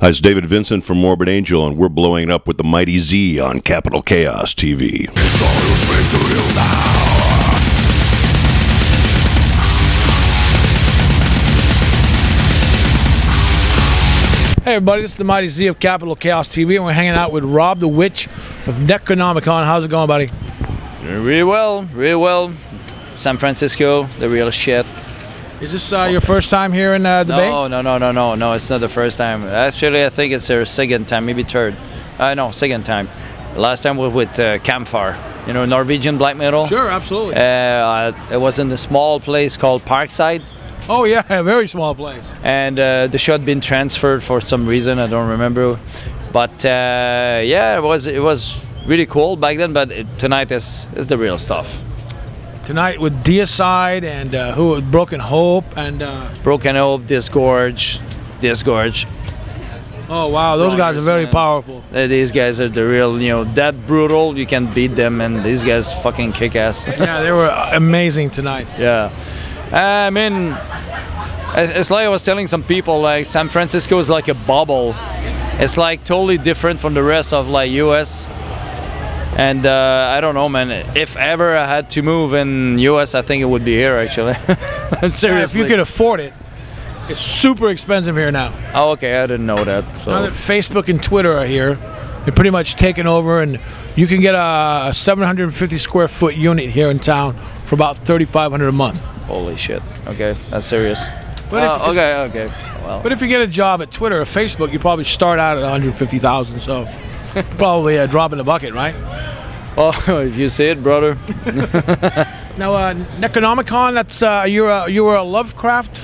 Hi, it's David Vincent from Morbid Angel, and we're blowing up with the Mighty Z on Capital Chaos TV. Hey everybody, this is the Mighty Z of Capital Chaos TV, and we're hanging out with Rob the Witch of Necronomicon. How's it going, buddy? Really well, really well. San Francisco, the real shit. Is this your first time here in the Bay? No, it's not the first time. Actually, I think it's our second time, maybe third. No, second time. Last time was with Campfire, you know, Norwegian black metal. Sure, absolutely. It was in a small place called Parkside. Oh yeah, a very small place. And the show had been transferred for some reason, I don't remember. But yeah, it was really cool back then, but tonight is the real stuff. Tonight with Deicide and Broken Hope and... Broken Hope, Disgorge. Oh wow, those guys are very powerful. These guys are the real, you know, that brutal, you can beat them, and these guys fucking kick ass. Yeah, they were amazing tonight. Yeah. I mean, it's like I was telling some people, like San Francisco is like a bubble. It's like totally different from the rest of like US. And I don't know, man. If ever I had to move in US, I think it would be here, actually. Seriously. Yeah, if you could afford it. It's super expensive here now. Oh, okay, I didn't know that. So. Now that Facebook and Twitter are here, they're pretty much taken over, and you can get a 750 square foot unit here in town for about $3,500 a month. Holy shit. Okay, that's serious. But okay. Well. But if you get a job at Twitter or Facebook, you probably start out at 150,000. So probably a drop in the bucket, right? Well, if you see it, brother. Now, Necronomicon. That's you were a Lovecraft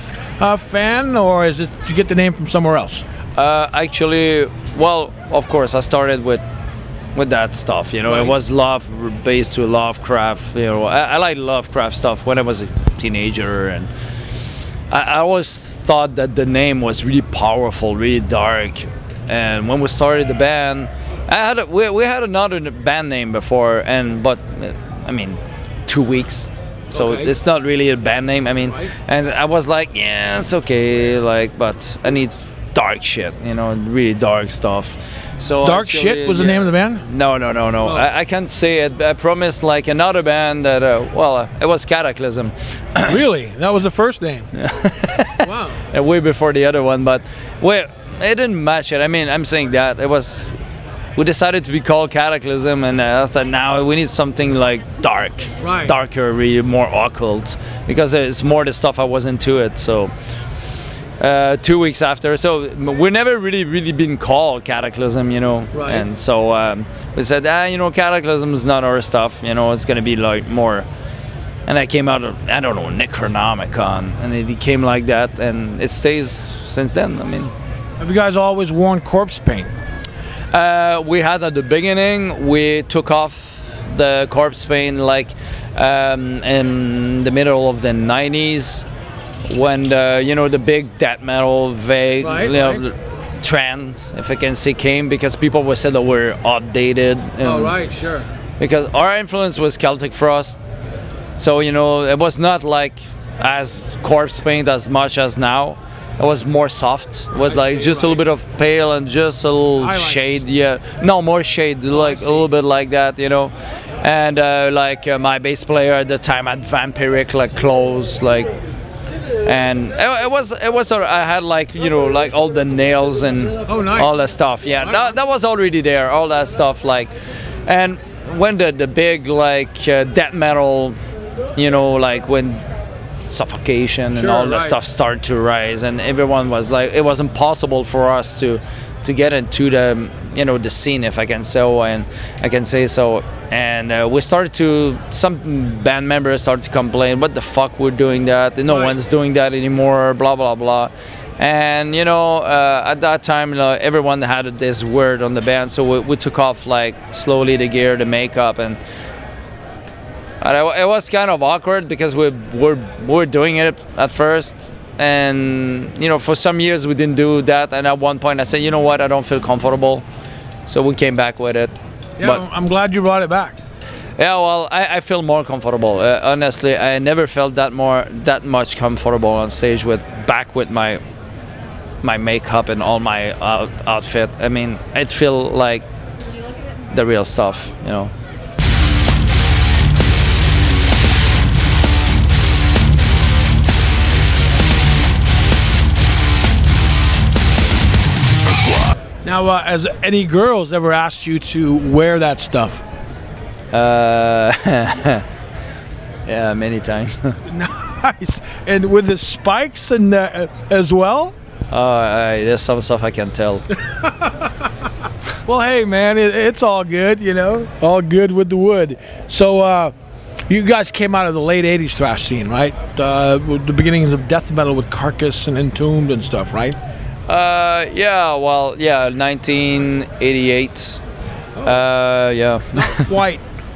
fan, or did you get the name from somewhere else? Actually, well, of course, I started with that stuff, you know. Right. It was based to Lovecraft, you know. I like Lovecraft stuff when I was a teenager, and I always thought that the name was really powerful, really dark. And when we started the band, we had another band name before, but I mean, 2 weeks. So okay. It's not really a band name, I mean, right. And I was like, yeah, it's okay, like, but I need dark shit, you know, really dark stuff. So Dark Shit was the name of the band? No. Oh. I can't say it. I promised like another band that, it was Cataclysm. Really? That was the first name? Wow. And way before the other one, but it didn't match it. I mean, I'm saying that we decided to be called Cataclysm, and I thought now we need something like dark, right. Darker, really more occult, because it's more the stuff I was into it. So 2 weeks after, so we never really been called Cataclysm, you know. Right. And so we said, you know, Cataclysm is not our stuff, you know. It's gonna be like more. And I came out of, I don't know, Necronomicon, and it became like that, and it stays since then. I mean, have you guys always worn corpse paint? We had at the beginning. We took off the corpse paint like in the middle of the 90s, when the big death metal trend, if I can say, came, because people were said that we're outdated. Oh right, sure. Because our influence was Celtic Frost, so you know it was not like as corpse paint as much as now. It was more soft, with like just a little bit of pale and just a little highlights. Shade, yeah. No, more shade, like a little bit like that, you know. And my bass player at the time had vampiric like clothes, like, and it was I had like, you know, like all the nails and all that stuff. Yeah, that was already there, all that stuff, like. And when the big like death metal, you know, like when Suffocation and all that stuff started to rise, and everyone was like, it was impossible for us to get into the, you know, the scene, if I can say so. And we started to, some band members started to complain, what the fuck, we're doing that, no one's doing that anymore, blah blah blah. And you know, at that time, everyone had this word on the band, so we took off like slowly the gear, the makeup, and it was kind of awkward because we were doing it at first, and you know, for some years we didn't do that, and at one point I said, you know what, I don't feel comfortable, so we came back with it. Yeah, but I'm glad you brought it back. Yeah, well, I feel more comfortable. Honestly, I never felt that much comfortable on stage with my my makeup and all my outfit. I mean, it feel like the real stuff, you know. Now, has any girls ever asked you to wear that stuff? Yeah, many times. Nice. And with the spikes and as well? There's some stuff I can tell. Well, hey, man, it's all good, you know, all good with the wood. So, you guys came out of the late 80s thrash scene, right? The beginnings of death metal with Carcass and Entombed and stuff, right? Yeah, well, yeah, 1988. Yeah.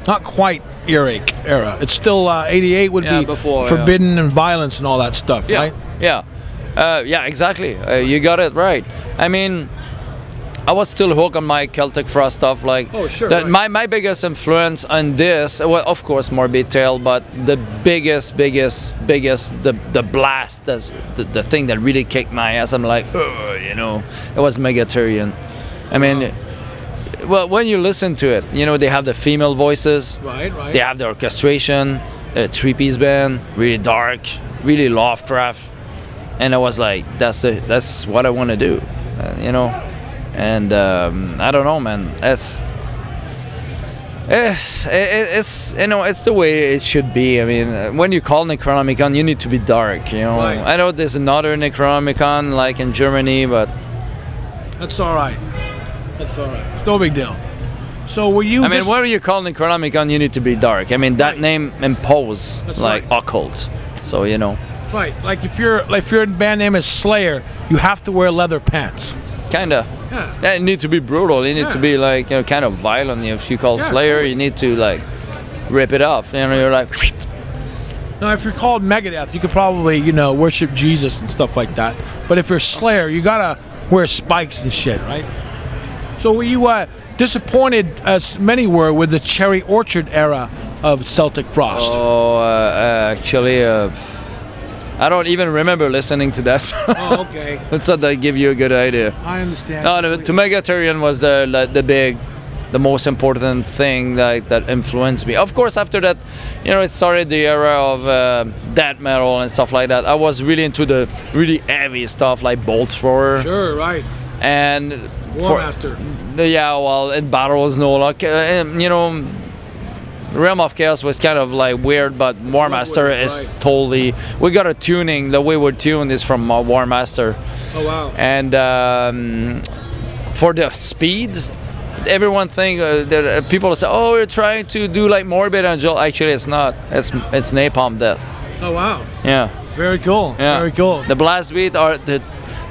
Not quite earache era. It's still 88 would be before, Forbidden and Violence and all that stuff, yeah, right? Yeah. Yeah, exactly. You got it right. I mean, I was still hooked on my Celtic Frost stuff. Like, oh, sure. Right. My biggest influence on this, well, of course, Morbid Tale, but the biggest, the blast, the thing that really kicked my ass. I'm like, you know, it was Megatherion. I mean, well, when you listen to it, you know, they have the female voices. Right. They have the orchestration, a three-piece band, really dark, really Lovecraft. And I was like, that's what I want to do, you know. And I don't know, man. It's you know, it's the way it should be. I mean, when you call Necronomicon, you need to be dark, you know. Right. I know there's another Necronomicon like in Germany, but that's all right. That's all right. It's no big deal. So were you? I mean, where you call Necronomicon, you need to be dark. I mean, that name imposes like occult. So you know. Right. Like if your band name is Slayer, you have to wear leather pants. Kinda. Yeah. It need to be brutal. You need to be like, you know, kind of violent. If you call Slayer, you need to like rip it off. You know, you're like. Now, if you're called Megadeth, you could probably, you know, worship Jesus and stuff like that. But if you're Slayer, you gotta wear spikes and shit, right? So were you disappointed, as many were, with the Cherry Orchard era of Celtic Frost? Oh, actually, I don't even remember listening to that. Oh, okay. That's not that give you a good idea. I understand. No, to Megatherion was the most important thing that influenced me. Of course, after that, you know, it started the era of death metal and stuff like that. I was really into the really heavy stuff like Bolt Thrower. Sure, right. And Warmaster. Yeah, well, in Battles, no, like, you know, Realm of Chaos was kind of like weird, but Warmaster is totally. We got a tuning. The way we're tuned is from Warmaster. Oh wow! And for the speed, everyone think that people say, "Oh, we're trying to do like Morbid Angel." Actually, it's not. It's Napalm Death. Oh wow! Yeah. Very cool. Yeah. Very cool. The blast beat are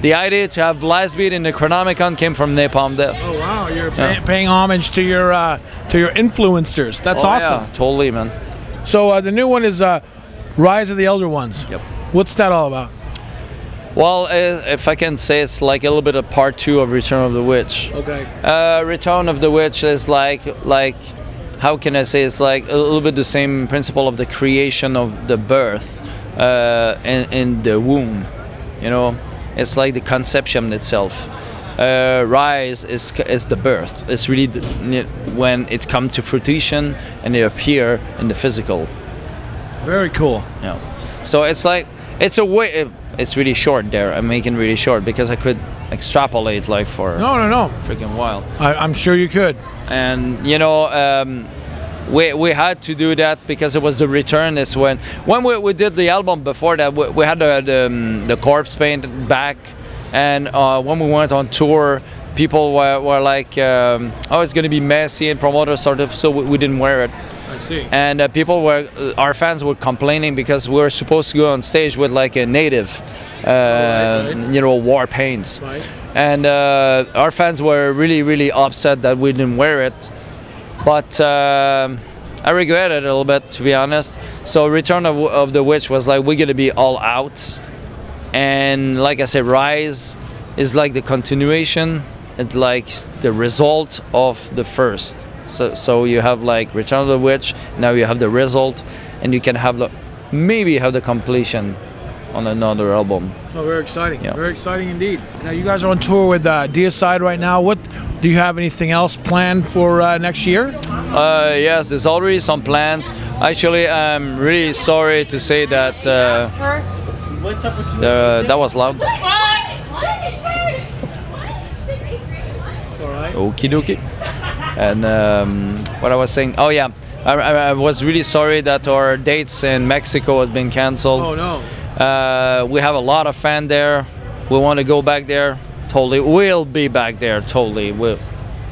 the idea to have blast beat in the Necronomicon came from Napalm Death. Oh wow! You're paying homage to your influencers. That's awesome. Yeah, totally, man. So the new one is Rise of the Elder Ones. Yep. What's that all about? Well, if I can say, it's like a little bit of part 2 of Return of the Witch. Okay. Return of the Witch is like how can I say? It's like a little bit the same principle of the creation of the birth in the womb. You know, it's like the conception itself. Rise is the birth. It's really when it comes to fruition and it appear in the physical. Very cool. Yeah. So it's like it's a way. It's really short there. I'm making really short because I could extrapolate like for no freaking while. I'm sure you could. And you know, we had to do that because it was the return. Is when we did the album before that we had the corpse paint back, and when we went on tour, people were like, "Oh, it's gonna be messy," and promoters started, so we didn't wear it. I see. And our fans were complaining because we were supposed to go on stage with like a native, you know, war paints. Right. And our fans were really upset that we didn't wear it. But I regret it a little bit, to be honest. So Return of the Witch was like, we're gonna be all out. And like I said, Rise is like the continuation. It's like the result of the first. So you have like Return of the Witch, now you have the result, and you can have maybe have the completion on another album. Oh, very exciting. Yeah. Very exciting indeed. Now, you guys are on tour with Deicide right now. What do you have anything else planned for next year? Yes, there's already some plans. Actually, I'm really sorry to say that that was loud. It's all right. Okie dokie. And what I was saying, oh yeah, I was really sorry that our dates in Mexico had been canceled. Oh no. We have a lot of fans there. We want to go back there. Totally, we'll be back there. Totally,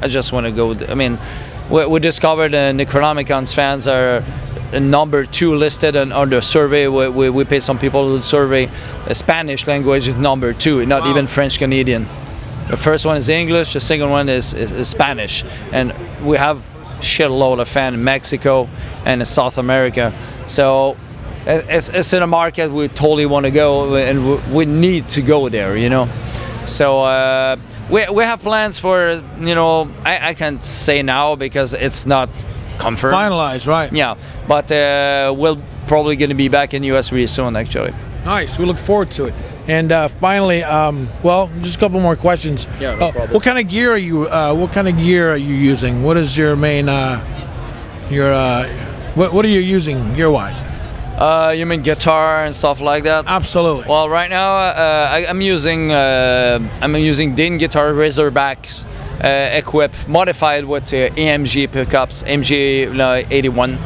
I just want to go. I mean, we discovered Necronomicon's fans are number 2 listed on the survey. We paid some people to survey. The Spanish language is number 2, not even French Canadian. The first one is English. The second one is Spanish, and we have shitload of fans in Mexico and in South America. So it's in a market we totally want to go, and we need to go there, you know. So we have plans for, you know, I can't say now because it's not confirmed. Finalized, right? Yeah, but we'll probably going to be back in US really soon, actually. Nice. We look forward to it. And finally, well, just a couple more questions. Yeah, no problem. What kind of gear are you? What kind of gear are you using? What is your main? What are you using gear-wise? You mean guitar and stuff like that? Absolutely. Well, right now I'm using Dean guitar Razorback equipped, modified with AMG pickups, AMG 81.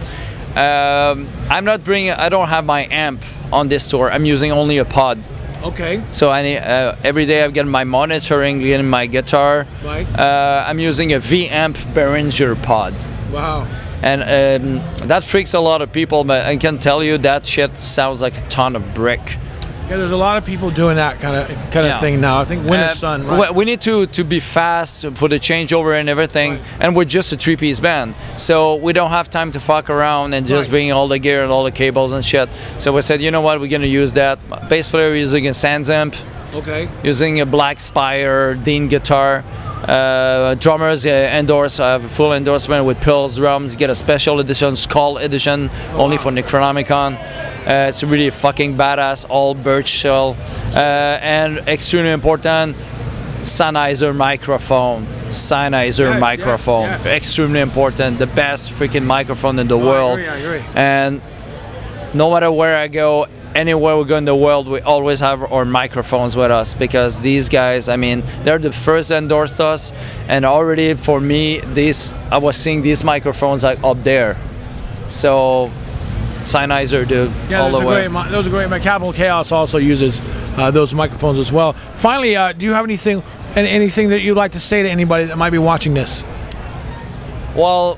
I'm not bringing. I don't have my amp on this tour. I'm using only a pod. Okay. So every day I'm getting my monitoring, getting my guitar. Right. I'm using a V-amp Behringer pod. Wow. And that freaks a lot of people, but I can tell you that shit sounds like a ton of brick. Yeah, there's a lot of people doing that kind of thing now. I think Winter Sun. Right? We need to be fast for the changeover and everything, Right. and we're just a 3-piece band, so we don't have time to fuck around and just bring all the gear and all the cables and shit. So we said, you know what, we're gonna use that. Bass player using a Sans amp, Okay. using a Black Spire Dean guitar. Drummers endorse, have a full endorsement with Pearl's drums. Get a special edition, Skull edition, only for Necronomicon. It's really fucking badass, all birch shell, and extremely important, Sennheiser microphone. Sennheiser microphone, yes. extremely important. The best freaking microphone in the world. I agree. And no matter where I go, anywhere we go in the world, we always have our microphones with us, because these guys, I mean, they're the first that endorsed us, and already for me, I was seeing these microphones like up there. So Sennheiser, dude, all the way. Those are great. My Capital Chaos also uses those microphones as well. Finally, do you have anything that you'd like to say to anybody that might be watching this? Well,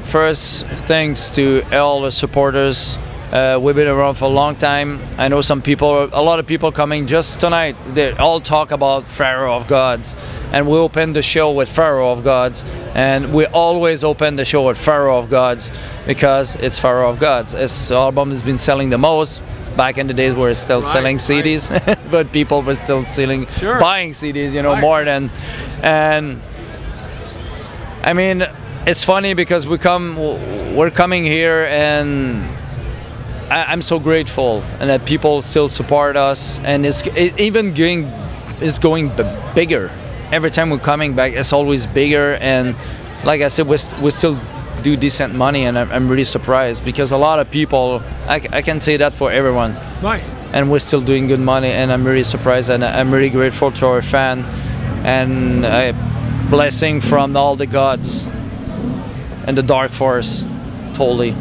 first, thanks to all the supporters. We've been around for a long time. I know a lot of people coming just tonight. They all talk about Pharaoh of Gods, and we opened the show with Pharaoh of Gods, and we always open the show with Pharaoh of Gods because it's Pharaoh of Gods. This album has been selling the most. Back in the days, we're still selling CDs, but people were still buying CDs, you know, more than. And I mean, it's funny because we're coming here, and I'm so grateful, and that people still support us, and it's going bigger. Every time we're coming back, it's always bigger, and like I said, we still do decent money, and I'm really surprised, because a lot of people, I can say that for everyone, Right. and we're still doing good money, and I'm really surprised, and I'm really grateful to our fan, and a blessing from all the gods and the dark force, totally.